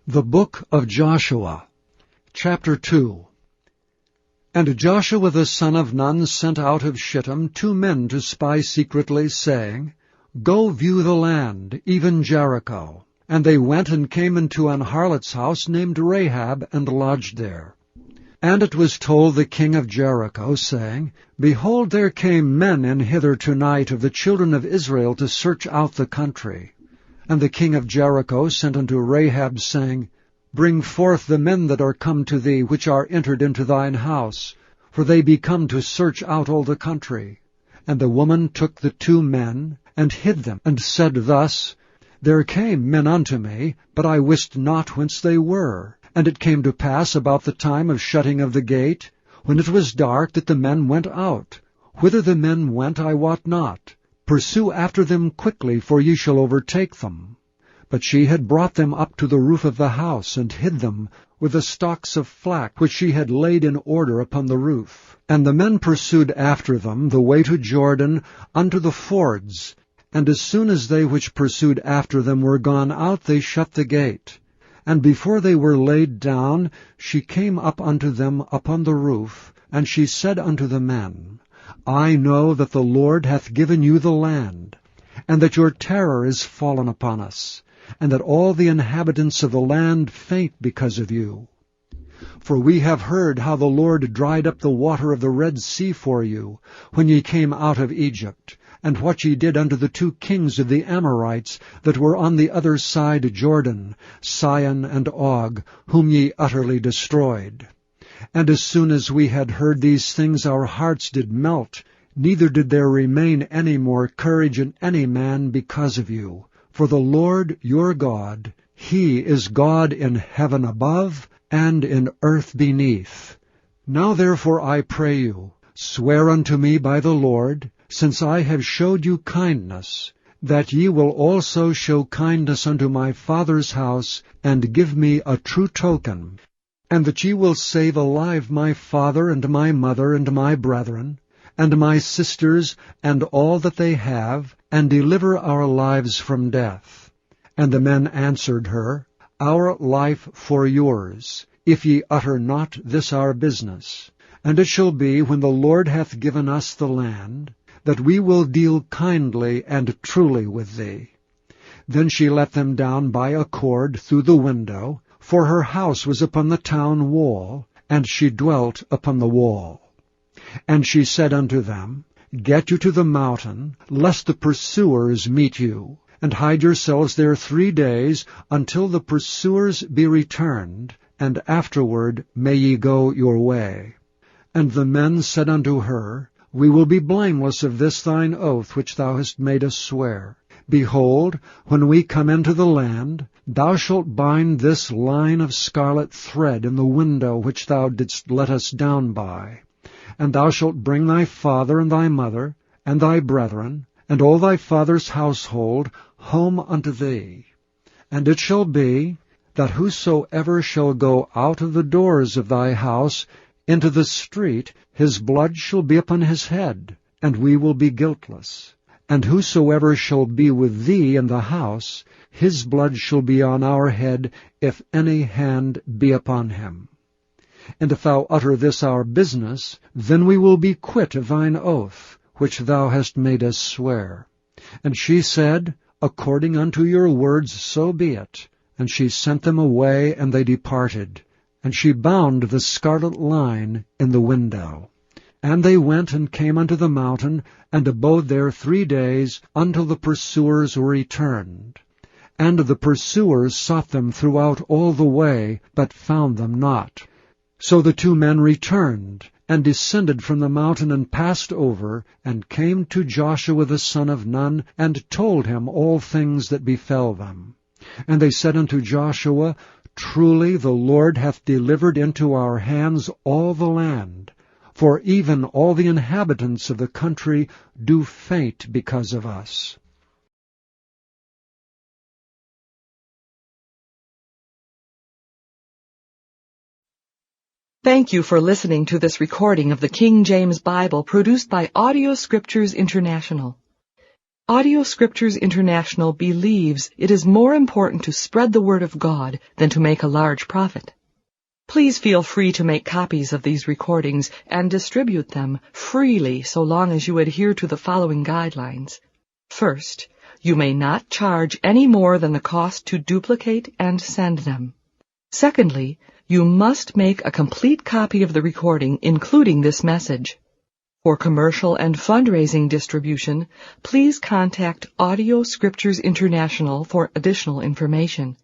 The Book of Joshua, Chapter 2. And Joshua the son of Nun sent out of Shittim 2 men to spy secretly, saying, Go view the land, even Jericho. And they went and came into an harlot's house named Rahab, and lodged there. And it was told the king of Jericho, saying, Behold, there came men in hither tonight of the children of Israel to search out the country. And the king of Jericho sent unto Rahab, saying, Bring forth the men that are come to thee, which are entered into thine house, for they be come to search out all the country. And the woman took the 2 men, and hid them, and said thus, There came men unto me, but I wist not whence they were. And it came to pass about the time of shutting of the gate, when it was dark, that the men went out. Whither the men went I wot not. Pursue after them quickly, for ye shall overtake them. But she had brought them up to the roof of the house, and hid them with the stalks of flax, which she had laid in order upon the roof. And the men pursued after them the way to Jordan unto the fords. And as soon as they which pursued after them were gone out, they shut the gate. And before they were laid down, she came up unto them upon the roof, and she said unto the men, I know that the Lord hath given you the land, and that your terror is fallen upon us, and that all the inhabitants of the land faint because of you. For we have heard how the Lord dried up the water of the Red Sea for you, when ye came out of Egypt, and what ye did unto the 2 kings of the Amorites that were on the other side Jordan, Sihon and Og, whom ye utterly destroyed. And as soon as we had heard these things, our hearts did melt, neither did there remain any more courage in any man because of you. For the Lord your God, He is God in heaven above, and in earth beneath. Now therefore I pray you, swear unto me by the Lord, since I have showed you kindness, that ye will also show kindness unto my father's house, and give me a true token, and that ye will save alive my father and my mother and my brethren, and my sisters, and all that they have, and deliver our lives from death. And the men answered her, Our life for yours, if ye utter not this our business. And it shall be, when the Lord hath given us the land, that we will deal kindly and truly with thee. Then she let them down by a cord through the window, for her house was upon the town wall, and she dwelt upon the wall. And she said unto them, Get you to the mountain, lest the pursuers meet you, and hide yourselves there 3 days, until the pursuers be returned, and afterward may ye go your way. And the men said unto her, We will be blameless of this thine oath which thou hast made us swear. Behold, when we come into the land, thou shalt bind this line of scarlet thread in the window which thou didst let us down by. And thou shalt bring thy father and thy mother, and thy brethren, and all thy father's household home unto thee. And it shall be, that whosoever shall go out of the doors of thy house into the street, his blood shall be upon his head, and we will be guiltless. And whosoever shall be with thee in the house, his blood shall be on our head, if any hand be upon him. And if thou utter this our business, then we will be quit of thine oath, which thou hast made us swear. And she said, According unto your words so be it. And she sent them away, and they departed. And she bound the scarlet line in the window. And they went and came unto the mountain, and abode there 3 days, until the pursuers were returned. And the pursuers sought them throughout all the way, but found them not. So the 2 men returned, and descended from the mountain, and passed over, and came to Joshua the son of Nun, and told him all things that befell them. And they said unto Joshua, Truly the Lord hath delivered into our hands all the land, for even all the inhabitants of the country do faint because of us. Thank you for listening to this recording of the King James Bible produced by Audio Scriptures International. Audio Scriptures International believes it is more important to spread the Word of God than to make a large profit. Please feel free to make copies of these recordings and distribute them freely so long as you adhere to the following guidelines. First, you may not charge any more than the cost to duplicate and send them. Secondly, you must make a complete copy of the recording, including this message. For commercial and fundraising distribution, please contact Audio Scriptures International for additional information.